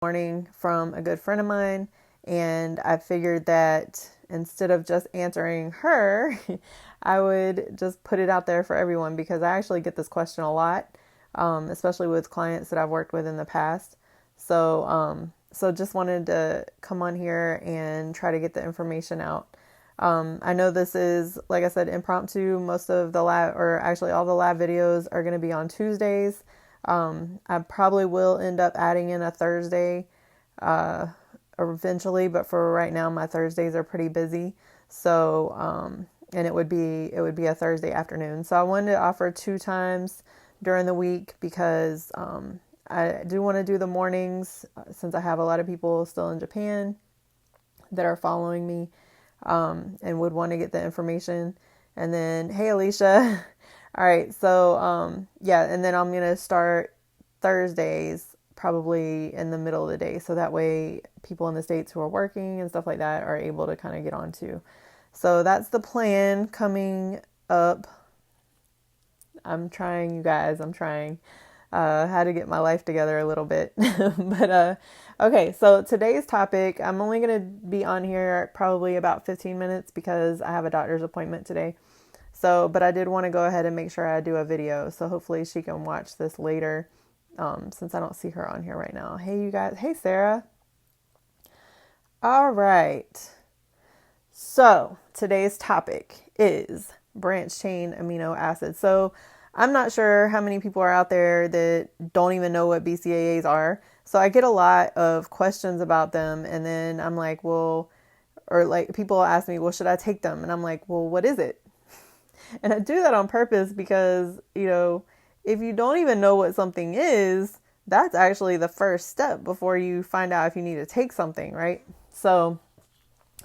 morning from a good friend of mine, and I figured that instead of just answering her, I would just put it out there for everyone because I actually get this question a lot, especially with clients that I've worked with in the past. So just wanted to come on here and try to get the information out. I know this is, like I said, impromptu. Most of the lab, or actually all the lab videos are going to be on Tuesdays. I probably will end up adding in a Thursday, eventually, but for right now, my Thursdays are pretty busy. So, and it would be a Thursday afternoon. So I wanted to offer 2 times during the week because, I do want to do the mornings since I have a lot of people still in Japan that are following me, and would want to get the information. And then, hey, Alicia. All right. So, yeah. And then I'm going to start Thursdays probably in the middle of the day. So that way people in the States who are working and stuff like that are able to kind of get on too. So that's the plan coming up. I'm trying, you guys. I'm trying. How to get my life together a little bit. But okay, so today's topic, I'm only going to be on here probably about 15 minutes because I have a doctor's appointment today. So, but I did want to go ahead and make sure I do a video. So hopefully she can watch this later, since I don't see her on here right now. Hey, you guys. Hey, Sarah. All right. So today's topic is branched chain amino acids. So I'm not sure how many people are out there that don't even know what BCAAs are. So I get a lot of questions about them, and then I'm like, well, or like people ask me, well, should I take them? And I'm like, well, what is it? And I do that on purpose because, if you don't even know what something is, that's actually the first step before you find out if you need to take something, right? So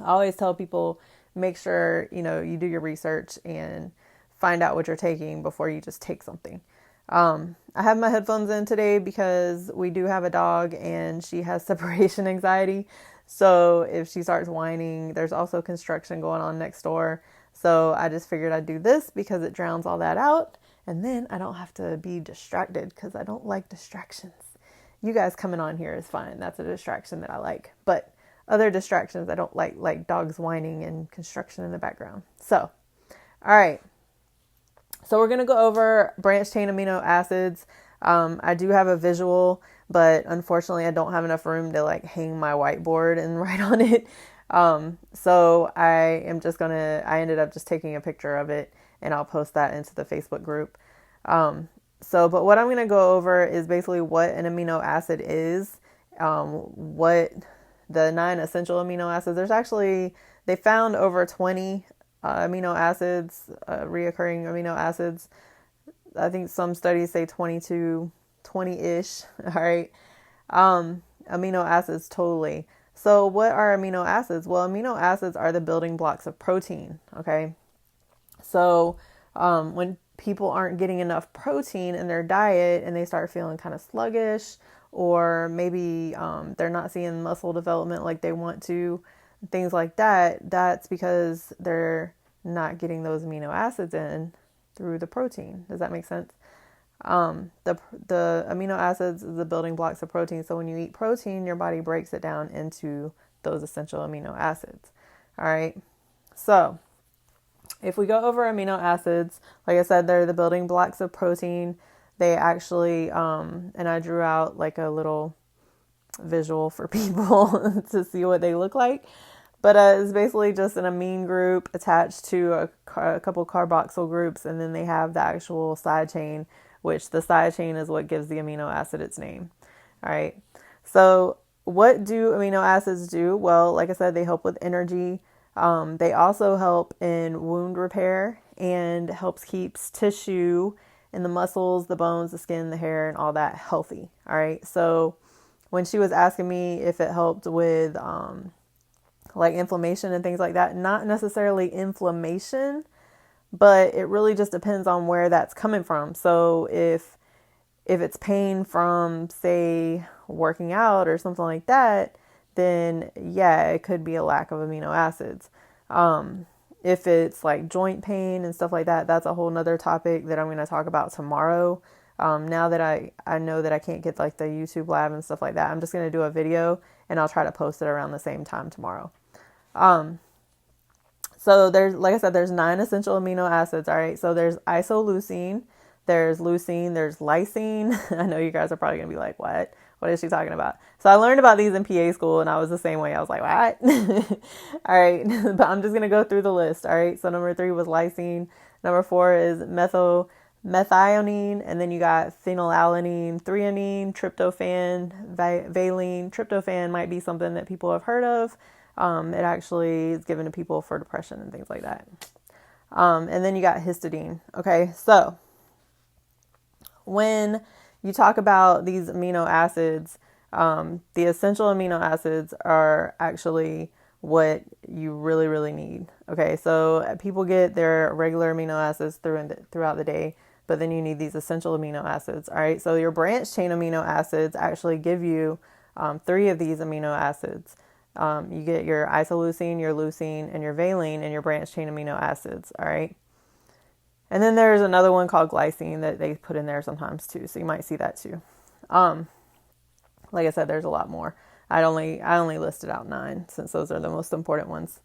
I always tell people, make sure, you do your research and find out what you're taking before you just take something. I have my headphones in today because we do have a dog and she has separation anxiety. So if she starts whining, there's also construction going on next door. So I just figured I'd do this because it drowns all that out. And then I don't have to be distracted because I don't like distractions. You guys coming on here is fine. That's a distraction that I like. But other distractions I don't like dogs whining and construction in the background. So, all right. So we're going to go over branched chain amino acids. I do have a visual, but unfortunately I don't have enough room to hang my whiteboard and write on it. So I ended up just taking a picture of it and I'll post that into the Facebook group. But what I'm going to go over is basically what an amino acid is, what the 9 essential amino acids. They found over 20 amino acids, reoccurring amino acids. I think some studies say 22, 20-ish. All right. Amino acids totally. So what are amino acids? Well, amino acids are the building blocks of protein. Okay. So, when people aren't getting enough protein in their diet and they start feeling kind of sluggish, or maybe, they're not seeing muscle development like they want to, things like that, that's because they're not getting those amino acids in through the protein. Does that make sense? The amino acids is the building blocks of protein. So when you eat protein, your body breaks it down into those essential amino acids. All right. So if we go over amino acids, like I said, they're the building blocks of protein. They actually, and I drew out a little visual for people to see what they look like. But it's basically just an amine group attached to a couple carboxyl groups, and then they have the actual side chain, which the side chain is what gives the amino acid its name. All right. So what do amino acids do? Well, like I said, they help with energy. They also help in wound repair and helps keeps tissue in the muscles, the bones, the skin, the hair, and all that healthy. All right. So when she was asking me if it helped with, inflammation and things like that, not necessarily inflammation, but it really just depends on where that's coming from. So if it's pain from, say, working out or something like that, then yeah, it could be a lack of amino acids. If it's joint pain and stuff like that, that's a whole nother topic that I'm going to talk about tomorrow. Now that I know that I can't get like the YouTube lab and stuff like that, I'm just going to do a video and I'll try to post it around the same time tomorrow. So there's, like I said, there's 9 essential amino acids. All right. So there's isoleucine, there's leucine, there's lysine. I know you guys are probably going to be like, what? What is she talking about? So I learned about these in PA school and I was the same way. I was like, what? All right. But I'm just going to go through the list. All right. So number 3 was lysine. Number 4 is methionine. And then you got phenylalanine, threonine, tryptophan, valine. Tryptophan might be something that people have heard of. It actually is given to people for depression and things like that. And then you got histidine. Okay, so when you talk about these amino acids, the essential amino acids are actually what you really, really need. Okay, so people get their regular amino acids throughout the day, but then you need these essential amino acids. All right, so your branched chain amino acids actually give you 3 of these amino acids. You get your isoleucine, your leucine, and your valine in your branched chain amino acids. All right. And then there's another one called glycine that they put in there sometimes too. So you might see that too. Like I said, there's a lot more. I only listed out 9 since those are the most important ones.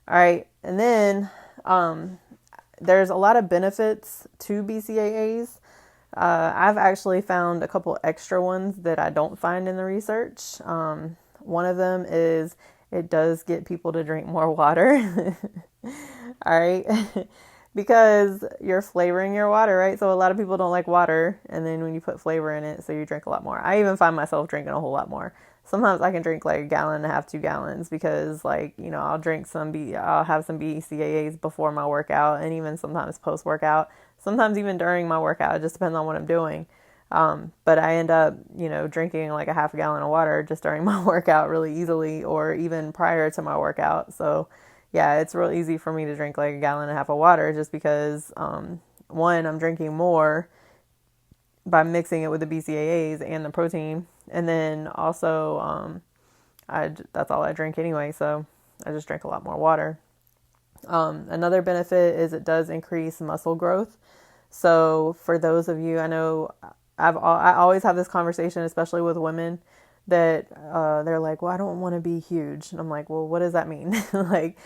All right. And then, there's a lot of benefits to BCAAs. I've actually found a couple extra ones that I don't find in the research. One of them is it does get people to drink more water. All right. Because you're flavoring your water, right? So a lot of people don't like water. And then when you put flavor in it, so you drink a lot more. I even find myself drinking a whole lot more. Sometimes I can drink like 1.5 gallons, 2 gallons because like, I'll have some BCAAs before my workout and even sometimes post workout. Sometimes even during my workout. It just depends on what I'm doing. But I end up, drinking like 1/2 gallon of water just during my workout really easily or even prior to my workout. So yeah, it's real easy for me to drink like 1.5 gallons of water just because, one, I'm drinking more by mixing it with the BCAAs and the protein. And then also, that's all I drink anyway. So I just drink a lot more water. Another benefit is it does increase muscle growth. So for those of you, I know I always have this conversation, especially with women that, they're like, well, I don't want to be huge. And I'm like, well, what does that mean? Like,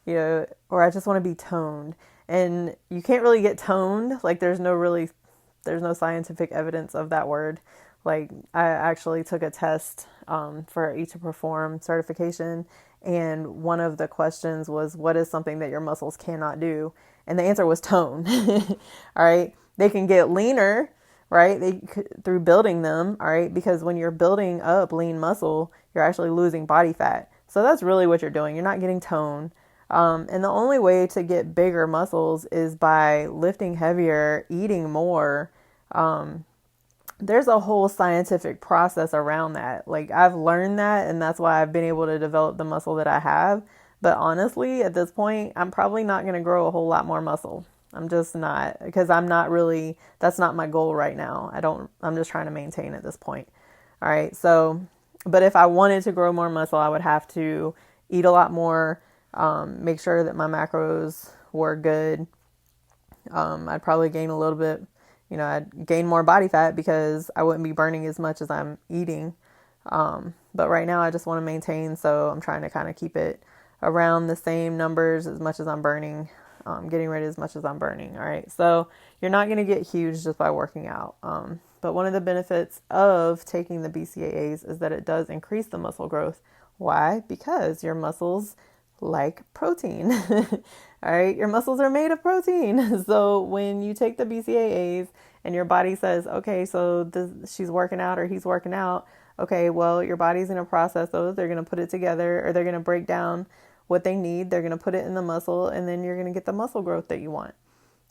or I just want to be toned. And you can't really get toned. Like there's no scientific evidence of that word. Like I actually took a test, for E to Perform certification. And one of the questions was, what is something that your muscles cannot do? And the answer was tone. All right. They can get leaner, right? Through building them. All right. Because when you're building up lean muscle, you're actually losing body fat. So that's really what you're doing. You're not getting tone. And the only way to get bigger muscles is by lifting heavier, eating more. There's a whole scientific process around that. Like I've learned that, and that's why I've been able to develop the muscle that I have. But honestly, at this point, I'm probably not going to grow a whole lot more muscle. I'm just not, because that's not my goal right now. I'm just trying to maintain at this point. All right. So, but if I wanted to grow more muscle, I would have to eat a lot more, make sure that my macros were good. I'd probably gain a little bit, I'd gain more body fat because I wouldn't be burning as much as I'm eating. But right now I just want to maintain. So I'm trying to kind of keep it around the same numbers as much as I'm burning, getting rid of as much as I'm burning. All right. So you're not going to get huge just by working out. But one of the benefits of taking the BCAAs is that it does increase the muscle growth. Why? Because your muscles like protein. All right. Your muscles are made of protein. So when you take the BCAAs and your body says, okay, so she's working out or he's working out. Okay, well, your body's going to process those. They're going to put it together, or they're going to break down what they need. They're going to put it in the muscle, and then you're going to get the muscle growth that you want.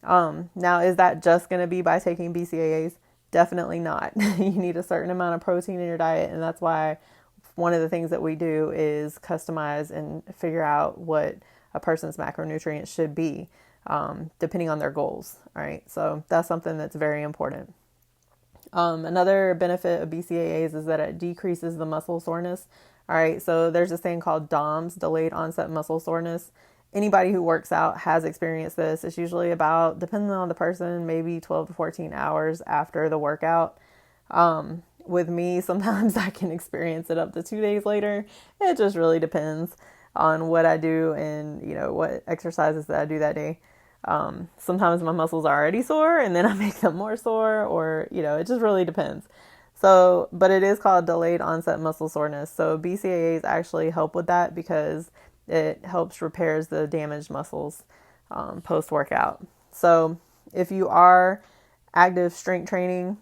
Now, is that just going to be by taking BCAAs? Definitely not. You need a certain amount of protein in your diet, and that's why one of the things that we do is customize and figure out what a person's macronutrients should be, depending on their goals. All right, so that's something that's very important. Another benefit of BCAAs is that it decreases the muscle soreness. All right, so there's this thing called DOMS, delayed onset muscle soreness, anybody who works out has experienced this. It's usually about, depending on the person, maybe 12 to 14 hours after the workout. With me, sometimes I can experience it up to 2 days later. It just really depends on what I do and, what exercises that I do that day. Sometimes my muscles are already sore and then I make them more sore, or, it just really depends. So, but it is called delayed onset muscle soreness. So BCAAs actually help with that because it helps repairs the damaged muscles post workout. So if you are active strength training,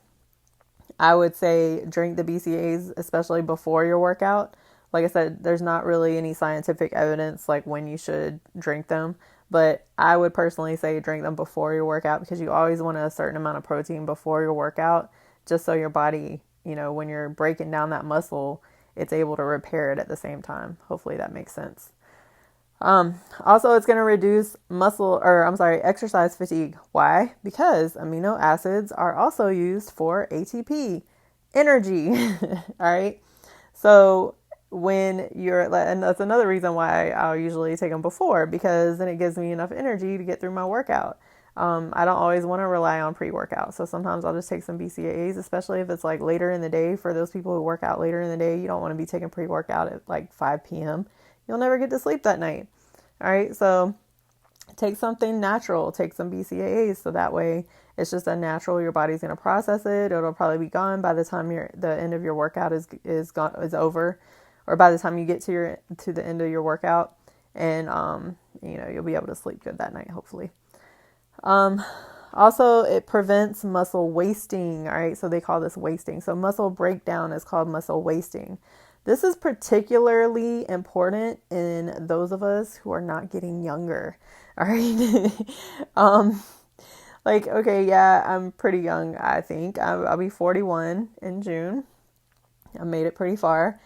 I would say drink the BCAAs, especially before your workout. Like I said, there's not really any scientific evidence like when you should drink them, but I would personally say drink them before your workout because you always want a certain amount of protein before your workout, just so your body, when you're breaking down that muscle, it's able to repair it at the same time. Hopefully that makes sense. Also, it's going to reduce exercise fatigue. Why? Because amino acids are also used for ATP, energy. All right. So and that's another reason why I'll usually take them before, because then it gives me enough energy to get through my workout. I don't always want to rely on pre-workout. So sometimes I'll just take some BCAAs, especially if it's like later in the day. For those people who work out later in the day, you don't want to be taking pre-workout at like 5 p.m. You'll never get to sleep that night. All right. So take something natural, take some BCAAs. So that way it's just a natural, your body's going to process it. It'll probably be gone by the time the end of your workout is over, or by the time you get to the end of your workout, and, you'll be able to sleep good that night, hopefully. Also, it prevents muscle wasting. All right. So they call this wasting. So muscle breakdown is called muscle wasting. This is particularly important in those of us who are not getting younger. All right. Okay, yeah, I'm pretty young, I think. I'll be 41 in June. I made it pretty far.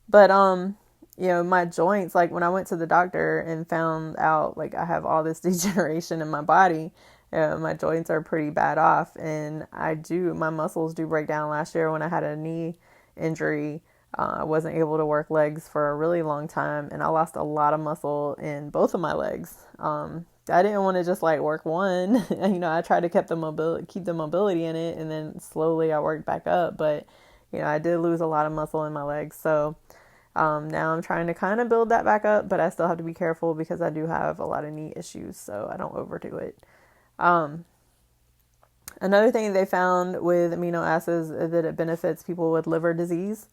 But, my joints, like when I went to the doctor and found out like I have all this degeneration in my body, my joints are pretty bad off, and my muscles do break down. Last year when I had a knee injury, I wasn't able to work legs for a really long time, and I lost a lot of muscle in both of my legs. I didn't want to just like work one. I tried to keep the mobility in it, and then slowly I worked back up. But I did lose a lot of muscle in my legs. So now I'm trying to kind of build that back up, but I still have to be careful because I do have a lot of knee issues, so I don't overdo it. Another thing they found with amino acids is that it benefits people with liver disease.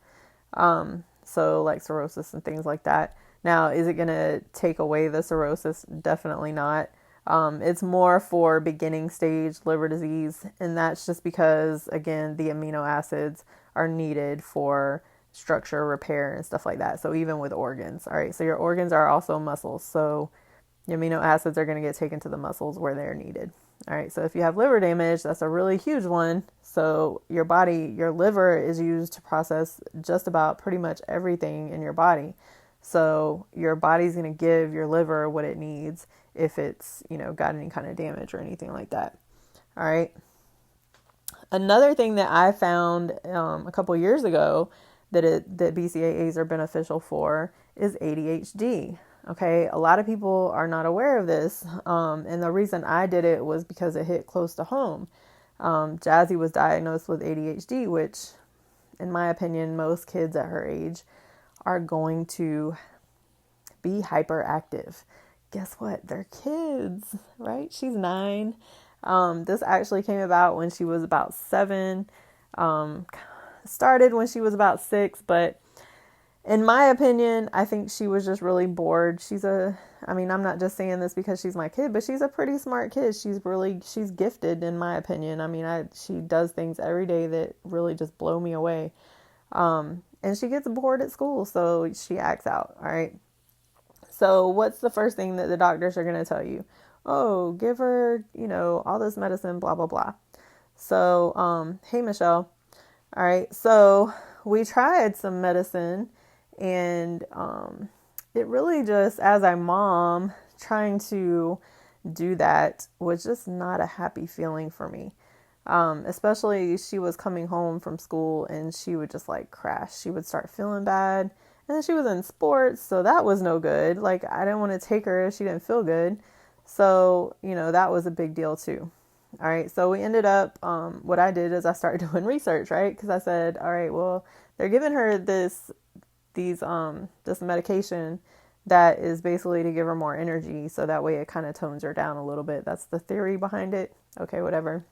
So like cirrhosis and things like that. Now, is it going to take away the cirrhosis? Definitely not. It's more for beginning stage liver disease. And that's just because, again, the amino acids are needed for structure repair and stuff like that. So even with organs. All right. So your organs are also muscles. So the amino acids are going to get taken to the muscles where they're needed. All right. So if you have liver damage, that's a really huge one. So your liver is used to process just about pretty much everything in your body. So your body's going to give your liver what it needs if it's, got any kind of damage or anything like that. All right. Another thing that I found a couple years ago that BCAAs are beneficial for is ADHD. Okay, a lot of people are not aware of this, and the reason I did it was because it hit close to home. Jazzy was diagnosed with ADHD, which, in my opinion, most kids at her age are going to be hyperactive. Guess what? They're kids, right? She's 9. This actually came about when she was about 7. Started when she was about 6, but in my opinion, I think she was just really bored. I'm not just saying this because she's my kid, but she's a pretty smart kid. She's gifted in my opinion. She does things every day that really just blow me away. And she gets bored at school, so she acts out. All right. So what's the first thing that the doctors are going to tell you? Oh, give her, all this medicine, blah, blah, blah. So, hey, Michelle. All right. So we tried some medicine. And it really just, as a mom, trying to do that was just not a happy feeling for me. Especially she was coming home from school and she would just like crash. She would start feeling bad And then she was in sports, so that was no good. Like, I didn't want to take her if she didn't feel good. So, that was a big deal too. All right, so we ended up, what I did is I started doing research, right? Because I said, all right, well, they're giving her this medication that is basically to give her more energy, so that way it kind of tones her down a little bit. That's the theory behind it. Okay, whatever.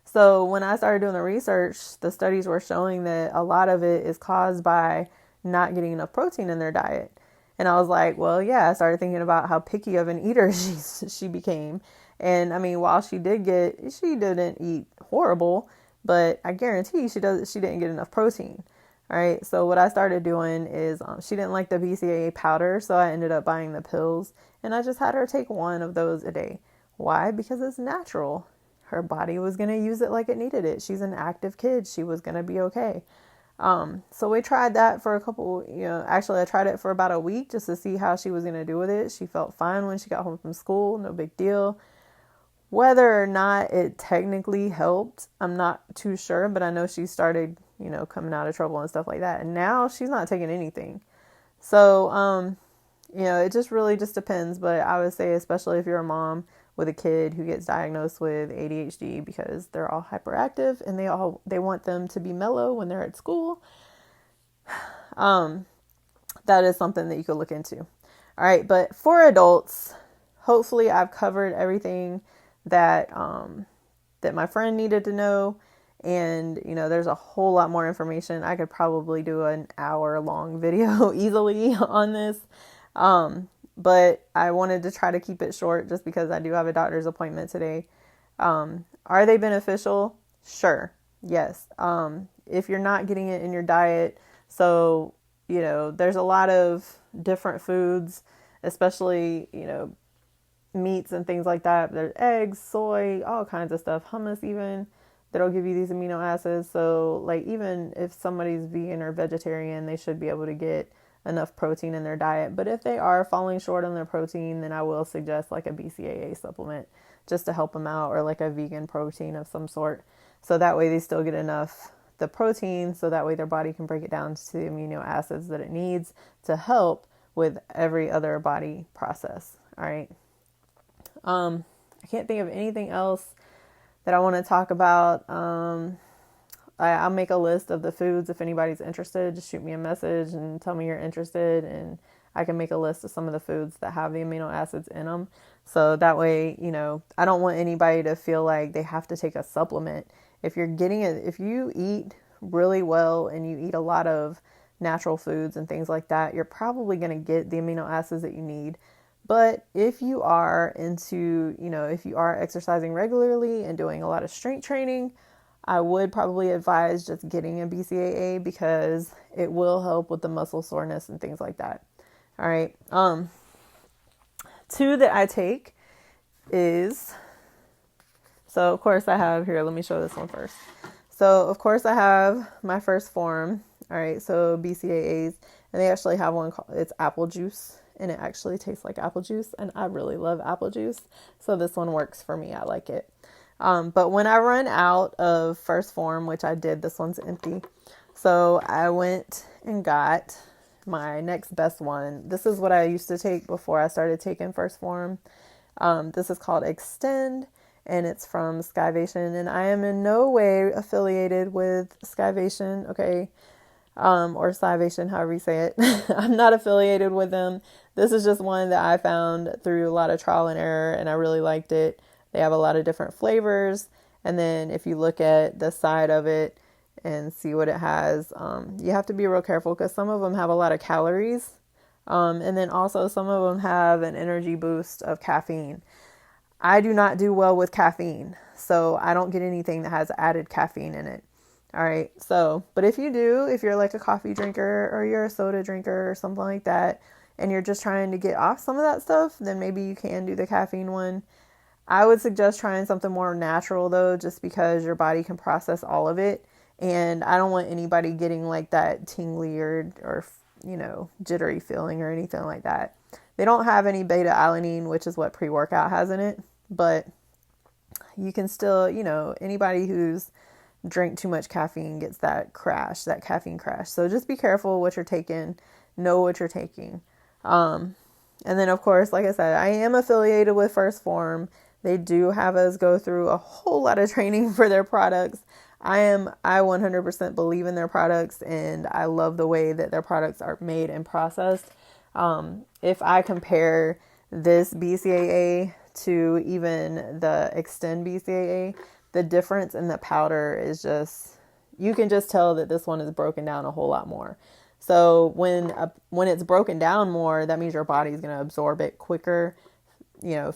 So when I started doing the research, the studies were showing that a lot of it is caused by not getting enough protein in their diet. And I was like, well, yeah, I started thinking about how picky of an eater she became. And I mean, while she didn't eat horrible, but I guarantee she didn't get enough protein. All right. So what I started doing is, she didn't like the BCAA powder. So I ended up buying the pills, and I just had her take one of those a day. Why? Because it's natural. Her body was going to use it like it needed it. She's an active kid. She was going to be okay. So we tried that for actually I tried it for about a week just to see how she was going to do with it. She felt fine when she got home from school. No big deal. Whether or not it technically helped, I'm not too sure, but I know she started, coming out of trouble and stuff like that. And now she's not taking anything. So, it just really just depends. But I would say, especially if you're a mom with a kid who gets diagnosed with ADHD, because they're all hyperactive and they want them to be mellow when they're at school. That is something that you could look into. All right. But for adults, hopefully I've covered everything that my friend needed to know. And, there's a whole lot more information. I could probably do an hour-long video easily on this. But I wanted to try to keep it short just because I do have a doctor's appointment today. Are they beneficial? Sure. Yes. If you're not getting it in your diet, so, there's a lot of different foods, especially, meats and things like that. There's eggs, soy, all kinds of stuff, hummus even, that'll give you these amino acids. So like, even if somebody's vegan or vegetarian, they should be able to get enough protein in their diet. But if they are falling short on their protein, then I will suggest like a BCAA supplement just to help them out, or like a vegan protein of some sort. So that way they still get enough the protein, so that way their body can break it down to the amino acids that it needs to help with every other body process. All right. I can't think of anything else that I want to talk about. I'll make a list of the foods. If anybody's interested, just shoot me a message and tell me you're interested, and I can make a list of some of the foods that have the amino acids in them. So that way, I don't want anybody to feel like they have to take a supplement. If you eat really well and you eat a lot of natural foods and things like that, you're probably going to get the amino acids that you need. But if you are if you are exercising regularly and doing a lot of strength training, I would probably advise just getting a BCAA because it will help with the muscle soreness and things like that. All right. Two that I take is, so of course I have here, let me show this one first. So of course I have my first form. All right. So BCAAs, and they actually have one called, it's apple juice, and it actually tastes like apple juice. And I really love apple juice. So this one works for me. I like it. But when I run out of first form, which I did, this one's empty. So I went and got my next best one. This is what I used to take before I started taking first form. This is called Extend, and it's from Skivation, and I am in no way affiliated with Skivation. Okay. Or Skivation, however you say it. I'm not affiliated with them. This is just one that I found through a lot of trial and error, and I really liked it. They have a lot of different flavors. And then if you look at the side of it and see what it has, you have to be real careful because some of them have a lot of calories. And then also some of them have an energy boost of caffeine. I do not do well with caffeine, so I don't get anything that has added caffeine in it. All right. So, but if you do, if you're like a coffee drinker or you're a soda drinker or something like that, and you're just trying to get off some of that stuff, then maybe you can do the caffeine one. I would suggest trying something more natural though, just because your body can process all of it. And I don't want anybody getting like that tingly or jittery feeling or anything like that. They don't have any beta alanine, which is what pre-workout has in it, but you can still, anybody who's drink too much caffeine gets that caffeine crash. So just be careful what you're taking, know what you're taking. And then, of course, like I said, I am affiliated with First Form. They do have us go through a whole lot of training for their products. I 100% believe in their products, and I love the way that their products are made and processed. If I compare this BCAA to even the Extend BCAA, the difference in the powder is just, you can just tell that this one is broken down a whole lot more. So when it's broken down more, that means your body's going to absorb it quicker,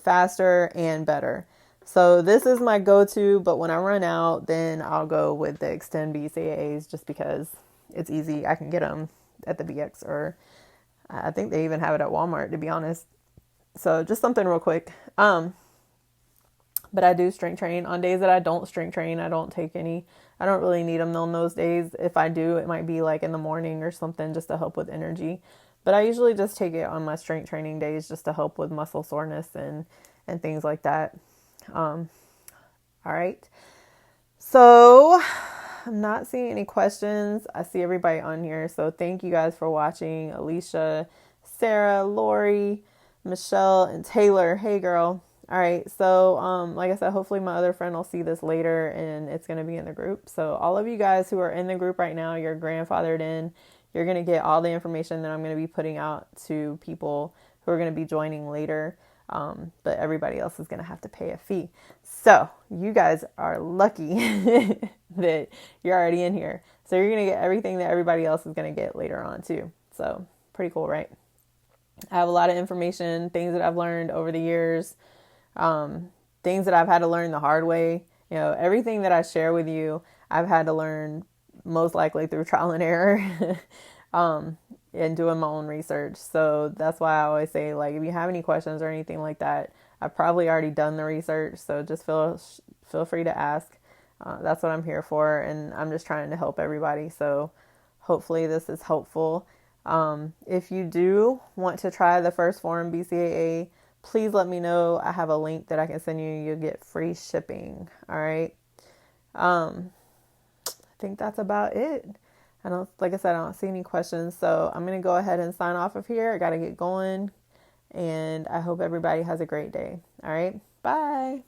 faster and better. So this is my go-to, but when I run out, then I'll go with the Extend BCAAs just because it's easy. I can get them at the BX, or I think they even have it at Walmart, to be honest. So just something real quick. But I do strength train. On days that I don't strength train, I don't take any. I don't really need them on those days. If I do, it might be like in the morning or something just to help with energy. But I usually just take it on my strength training days just to help with muscle soreness and things like that. All right. So I'm not seeing any questions. I see everybody on here. So thank you guys for watching. Alicia, Sarah, Lori, Michelle, and Taylor. Hey, girl. All right, so like I said, hopefully my other friend will see this later and it's going to be in the group. So all of you guys who are in the group right now, you're grandfathered in. You're going to get all the information that I'm going to be putting out to people who are going to be joining later. But everybody else is going to have to pay a fee. So you guys are lucky that you're already in here. So you're going to get everything that everybody else is going to get later on too. So pretty cool, right? I have a lot of information, things that I've learned over the years. Things that I've had to learn the hard way. Everything that I share with you, I've had to learn most likely through trial and error, and doing my own research. So that's why I always say, like, if you have any questions or anything like that, I've probably already done the research. So just feel free to ask. That's what I'm here for. And I'm just trying to help everybody. So hopefully this is helpful. If you do want to try the First Form BCAA, please let me know. I have a link that I can send you. You'll get free shipping. All right. I think that's about it. Like I said, I don't see any questions. So I'm going to go ahead and sign off of here. I got to get going, and I hope everybody has a great day. All right. Bye.